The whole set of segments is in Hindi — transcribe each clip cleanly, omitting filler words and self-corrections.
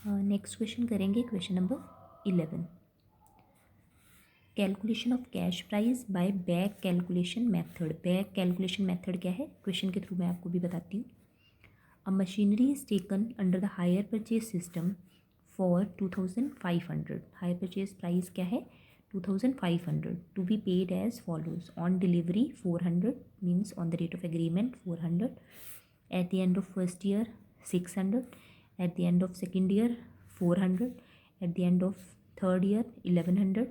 नेक्स्ट क्वेश्चन करेंगे, question number 11। Calculation of cash price buy back calculation method. Back calculation method क्या है, क्वेश्चन के थ्रू मैं आपको भी बताती हूँ। Uh machinery is taken under the hire purchase system for 2500। Hire purchase price क्या है, 2500, to be paid as follows. On delivery 400, means on the rate of agreement 400, at the end of first year 600, at the end of second year 400, at the end of third year 1100।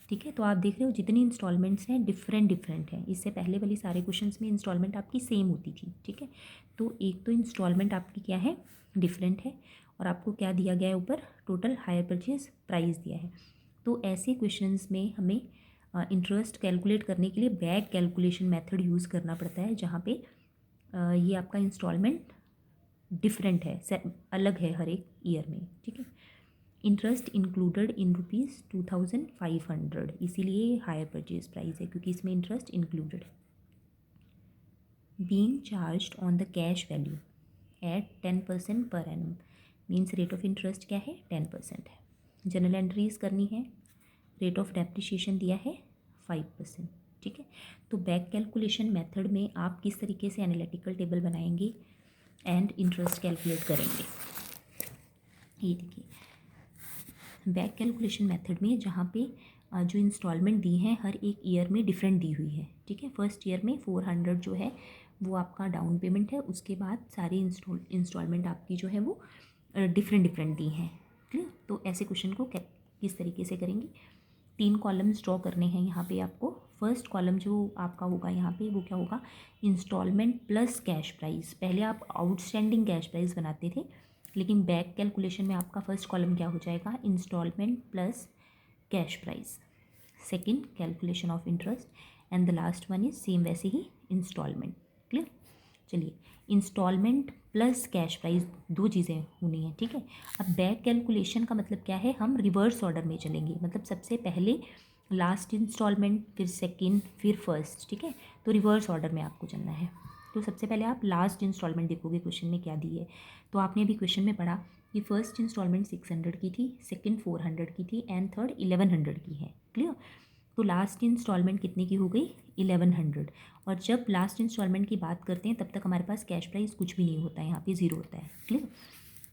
ठीक है, तो आप देख रहे हो जितनी इंस्टॉलमेंट्स हैं डिफरेंट हैं। इससे पहले वाली सारे क्वेश्चंस में इंस्टॉलमेंट आपकी सेम होती थी। ठीक है, तो एक तो इंस्टॉलमेंट आपकी क्या है, डिफरेंट है, और आपको क्या दिया गया है ऊपर, टोटल हायर परचेज प्राइस दिया है। तो ऐसे क्वेश्चंस में हमें इंटरेस्ट कैलकुलेट करने के लिए बैक कैलकुलेशन मेथड यूज़ करना पड़ता है, जहाँ पे ये आपका इंस्टॉलमेंट डिफरेंट है, अलग है हर एक ईयर में। ठीक है, इंटरेस्ट इंक्लूडेड इन ₹2500, इसीलिए हायर परचेज प्राइस है, क्योंकि इसमें इंटरेस्ट इंक्लूडेड है। Being charged on the cash value at 10% per annum, means rate of interest क्या है, 10% है। जनरल एंट्रीज करनी है, रेट ऑफ डेप्रिशिएशन दिया है 5%। ठीक है, तो बैक कैलकुलेशन मेथड में आप किस तरीके से एनालिटिकल टेबल बनाएंगे एंड इंटरेस्ट कैलकुलेट करेंगे, ये देखिए। बैक कैलकुलेशन मेथड में जहाँ पे जो इंस्टॉलमेंट दी हैं हर एक ईयर में डिफरेंट दी हुई है। ठीक है, फर्स्ट ईयर में 400 जो है वो आपका डाउन पेमेंट है, उसके बाद सारी इंस्टॉलमेंट आपकी जो है वो डिफरेंट दी हैं। क्लियर, तो ऐसे क्वेश्चन को किस तरीके से करेंगे, 3 कॉलम्स ड्रॉ करने हैं यहाँ पे आपको। फर्स्ट कॉलम जो आपका होगा यहाँ पे वो क्या होगा, इंस्टॉलमेंट प्लस कैश प्राइस। पहले आप आउटस्टैंडिंग कैश प्राइस बनाते थे, लेकिन बैक कैलकुलेशन में आपका फर्स्ट कॉलम क्या हो जाएगा, instalment plus cash price. Second, calculation of interest and the last one is same वैसे ही इंस्टॉलमेंट। क्लियर, चलिए, इंस्टॉलमेंट प्लस कैश प्राइस दो चीज़ें होनी है। ठीक है, अब बैक कैलकुलेशन का मतलब क्या है, हम रिवर्स ऑर्डर में चलेंगे, मतलब सबसे पहले लास्ट इंस्टॉलमेंट, फिर सेकंड, फिर फर्स्ट। ठीक है, तो रिवर्स ऑर्डर में आपको चलना है। तो सबसे पहले आप लास्ट इंस्टॉलमेंट देखोगे क्वेश्चन में क्या दी है। तो आपने अभी क्वेश्चन में पढ़ा कि फर्स्ट इंस्टॉलमेंट 600 की थी, सेकंड 400 की थी एंड थर्ड 1100 की है। क्लियर, तो लास्ट इंस्टॉलमेंट कितने की हो गई, 1100। और जब लास्ट इंस्टॉलमेंट की बात करते हैं तब तक हमारे पास कैश प्राइस कुछ भी नहीं होता है, यहाँ पे ज़ीरो होता है। क्लियर,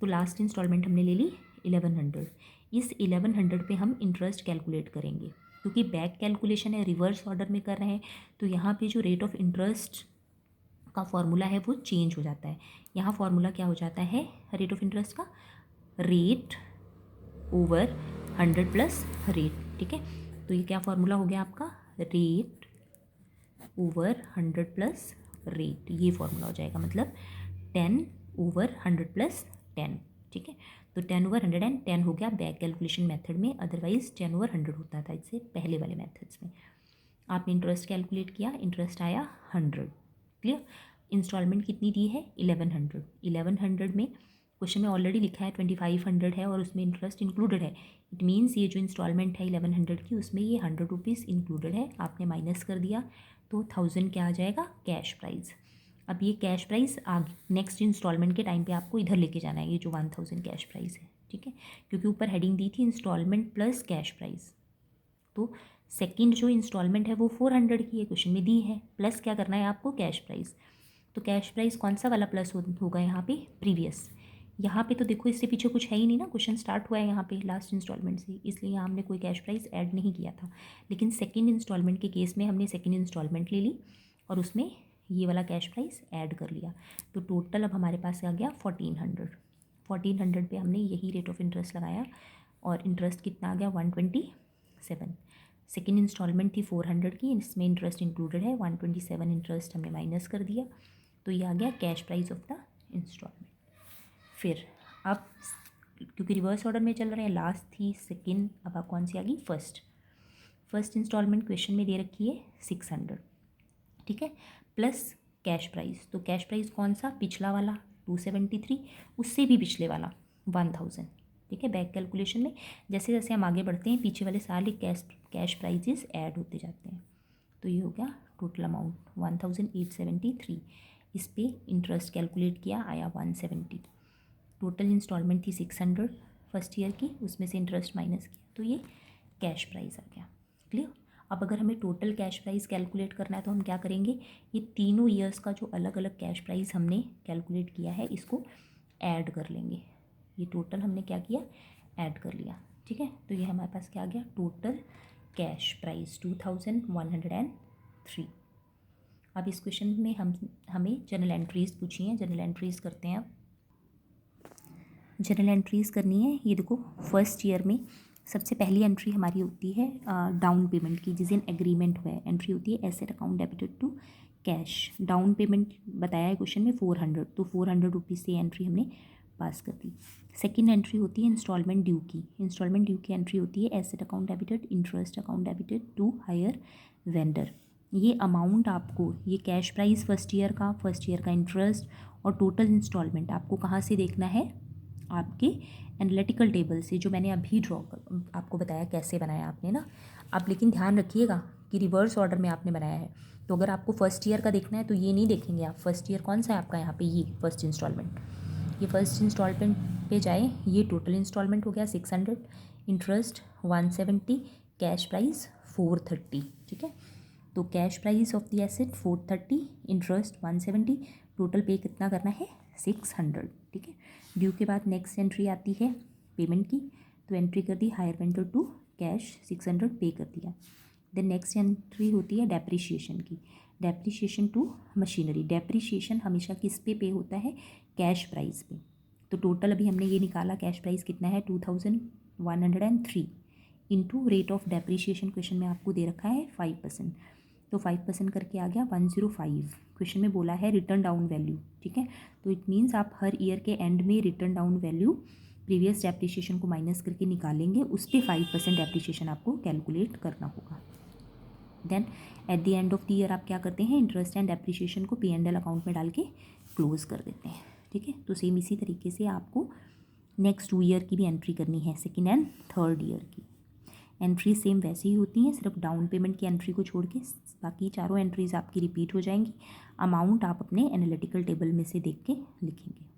तो लास्ट इंस्टॉलमेंट हमने ले ली 1100। इस 1100 पे हम इंटरेस्ट कैलकुलेट करेंगे, क्योंकि बैक कैलकुलेशन है, रिवर्स ऑर्डर में कर रहे हैं, तो यहाँ पे जो रेट ऑफ इंटरेस्ट का फॉर्मूला है वो चेंज हो जाता है। यहाँ फॉर्मूला क्या हो जाता है रेट ऑफ इंटरेस्ट का, रेट ओवर 100 प्लस रेट। ठीक है, तो ये क्या फॉर्मूला हो गया आपका, रेट ओवर 100 प्लस रेट, ये फॉर्मूला हो जाएगा, मतलब 10 ओवर 100 प्लस 10। ठीक है, तो 10 ओवर 110 हो गया बैक कैलकुलेशन मेथड में, अदरवाइज 10 ओवर 100 होता था इससे पहले वाले मेथड्स में। आपने इंटरेस्ट कैलकुलेट किया, इंटरेस्ट आया 100। क्लियर, इंस्टॉलमेंट कितनी दी है, 1100। 1100 में क्वेश्चन में ऑलरेडी लिखा है 2500 है और उसमें इंटरेस्ट इंक्लूडेड है। इट मीन्स ये जो इंस्टॉलमेंट है 1100 की, उसमें ये 100 रुपीज़ इंक्लूडेड है, आपने माइनस कर दिया तो 1000 क्या आ जाएगा, कैश प्राइस। अब ये कैश प्राइस आगे नेक्स्ट इंस्टॉलमेंट के टाइम पे आपको इधर लेके जाना है, ये जो 1000 कैश प्राइस है। ठीक है, क्योंकि ऊपर हेडिंग दी थी इंस्टॉलमेंट प्लस कैश प्राइस, तो सेकंड जो इंस्टॉलमेंट है वो 400 की है, क्वेश्चन में दी है, प्लस क्या करना है आपको, कैश प्राइस। तो कैश प्राइस कौन सा वाला प्लस होगा यहाँ पे, प्रीवियस। यहाँ पे तो देखो इससे पीछे कुछ है ही नहीं ना, क्वेश्चन स्टार्ट हुआ है यहाँ पे लास्ट इंस्टॉलमेंट से, इसलिए यहाँ हमने कोई कैश प्राइस ऐड नहीं किया था। लेकिन सेकंड इंस्टॉलमेंट के केस में हमने सेकंड इंस्टॉलमेंट ले ली और उसमें ये वाला कैश प्राइस ऐड कर लिया, तो टोटल अब हमारे पास आ गया 1400। 1400 पे हमने यही रेट ऑफ इंटरेस्ट लगाया और इंटरेस्ट कितना आ गया, 127। सेकेंड इंस्टॉलमेंट थी 400 की, इसमें इंटरेस्ट इंक्लूडेड है, 127 इंटरेस्ट हमने माइनस कर दिया, तो ये आ गया cash price of the instalment. फिर अब क्योंकि रिवर्स ऑर्डर में चल रहे हैं, लास्ट थी सेकंड, अब आप कौन सी आ गई, फर्स्ट। फर्स्ट इंस्टॉलमेंट क्वेश्चन में दे रखी है 600। ठीक है, प्लस कैश प्राइस, तो कैश प्राइस कौन सा, पिछला वाला 273, उससे भी पिछले वाला 1000। ठीक है, बैक कैलकुलेशन में जैसे जैसे हम आगे बढ़ते हैं पीछे वाले सारे कैश प्राइजेस ऐड होते जाते हैं, तो ये हो गया टोटल अमाउंट 1873। इस पर इंटरेस्ट कैलकुलेट किया, आया 170। टोटल इंस्टॉलमेंट थी 600 फर्स्ट ईयर की, उसमें से इंटरेस्ट माइनस किया तो ये कैश प्राइस आ गया। क्लियर। अब अगर हमें टोटल कैश प्राइस कैलकुलेट करना है तो हम क्या करेंगे, ये तीनों ईयर्स का जो अलग अलग कैश प्राइस हमने कैलकुलेट किया है इसको ऐड कर लेंगे। ये टोटल हमने क्या किया, ऐड कर लिया। ठीक है, तो ये हमारे पास क्या आ गया, टोटल कैश प्राइस 2103। अब इस क्वेश्चन में हमें जनरल एंट्रीज पूछी हैं। जनरल एंट्रीज करते हैं। अब जनरल एंट्रीज करनी है। ये देखो, फर्स्ट ईयर में सबसे पहली एंट्री हमारी होती है डाउन पेमेंट की, जिस दिन एग्रीमेंट हुआ है। एंट्री होती है asset account debited to cash. Down payment बताया है क्वेश्चन में 400, तो 400 रुपीज़ से एंट्री हमने पास कर दी। सेकंड एंट्री होती है इंस्टॉलमेंट ड्यू की। इंस्टॉलमेंट ड्यू की एंट्री होती है asset account debited, interest account debited to hire vendor. ये अमाउंट आपको, ये कैश प्राइस फर्स्ट ईयर का इंटरेस्ट और टोटल इंस्टॉलमेंट आपको कहाँ से देखना है, आपके एनालिटिकल टेबल से, जो मैंने अभी आपको बताया कैसे बनाया आपने ना। आप लेकिन ध्यान रखिएगा कि रिवर्स ऑर्डर में आपने बनाया है। तो अगर आपको फर्स्ट ईयर का देखना है तो ये नहीं देखेंगे आप, फर्स्ट ईयर कौन सा है आपका, यहाँ पे ये फर्स्ट इंस्टॉलमेंट, ये फर्स्ट इंस्टॉलमेंट पे जाए। ये टोटल इंस्टॉलमेंट हो गया 600, इंटरेस्ट 170, कैश प्राइस 430। ठीक है, तो cash price of the asset 430, interest 170, total पे कितना करना है 600। ठीक है, ड्यू के बाद नेक्स्ट एंट्री आती है पेमेंट की, तो एंट्री कर दी hire vendor to cash 600 pay कर दिया। देन नेक्स्ट एंट्री होती है डेप्रिशिएशन की, डेप्रिशिएशन टू मशीनरी। डेप्रिशिएशन हमेशा किस पे होता है, कैश प्राइस पे। तो टोटल अभी हमने ये निकाला, कैश प्राइस कितना है 2103 into rate of depreciation question में आपको दे रखा है 5%, तो 5% करके आ गया 105। क्वेश्चन में बोला है रिटर्न डाउन वैल्यू। ठीक है, तो इट मीन्स आप हर ईयर के एंड में return down value previous depreciation को माइनस करके निकालेंगे, उस पर 5% डेप्रिशिएशन आपको कैलकुलेट करना होगा। Then at the end of the year आप क्या करते हैं, इंटरेस्ट एंड डेप्रिशिएशन को P&L अकाउंट में डाल के क्लोज कर देते हैं। ठीक है, तो सेम इसी तरीके से आपको नेक्स्ट 2 ईयर की भी एंट्री करनी है, सेकेंड एंड थर्ड ईयर की एंट्री सेम वैसे ही होती हैं, सिर्फ डाउन पेमेंट की एंट्री को छोड़ के बाकी चारों एंट्रीज आपकी रिपीट हो जाएंगी। अमाउंट आप अपने एनालिटिकल टेबल में से देख के लिखेंगे।